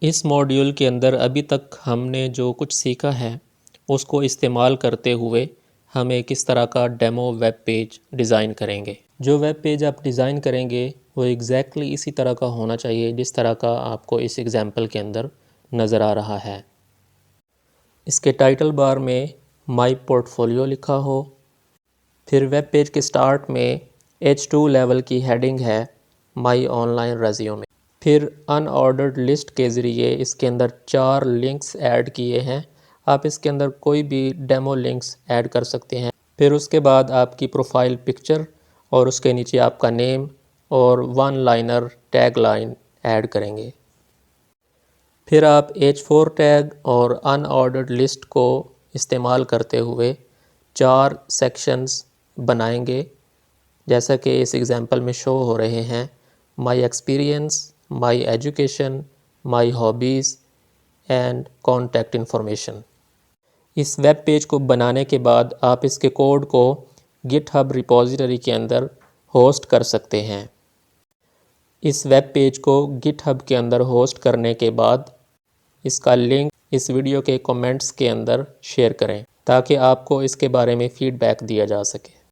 اس module کے اندر ابھی تک ہم نے جو کچھ سیکھا ہے اس کو استعمال کرتے ہوئے ہم ایک اس طرح کا ڈیمو ویب پیج ڈیزائن کریں گے۔ جو ویب پیج آپ ڈیزائن کریں گے وہ ایگزیکٹلی اسی طرح کا ہونا چاہیے جس طرح کا آپ کو اس ایگزامپل کے اندر نظر آ رہا ہے۔ اس کے ٹائٹل بار میں مائی پورٹ فولیو لکھا ہو، پھر ویب پیج کے سٹارٹ میں H2 لیول کی ہیڈنگ ہے مائی آن لائن ریزیومے، پھر ان آرڈرڈ لسٹ کے ذریعے اس کے اندر 4 لنکس ایڈ کیے ہیں۔ آپ اس کے اندر کوئی بھی ڈیمو لنکس ایڈ کر سکتے ہیں۔ پھر اس کے بعد آپ کی پروفائل پکچر اور اس کے نیچے آپ کا نیم اور 1 لائنر ٹیگ لائن ایڈ کریں گے۔ پھر آپ H4 ٹیگ اور ان آرڈرڈ لسٹ کو استعمال کرتے ہوئے 4 سیکشنز بنائیں گے جیسا کہ اس ایگزامپل میں شو ہو رہے ہیں: my experience, my education, my hobbies and contact information. اس ویب پیج کو بنانے کے بعد آپ اس کے کوڈ کو گٹ ہب ریپوزیٹری کے اندر ہوسٹ کر سکتے ہیں۔ اس ویب پیج کو گٹ ہب کے اندر ہوسٹ کرنے کے بعد اس کا لنک اس ویڈیو کے کومنٹس کے اندر شیئر کریں تاکہ آپ کو اس کے بارے میں فیڈ بیک دیا جا سکے۔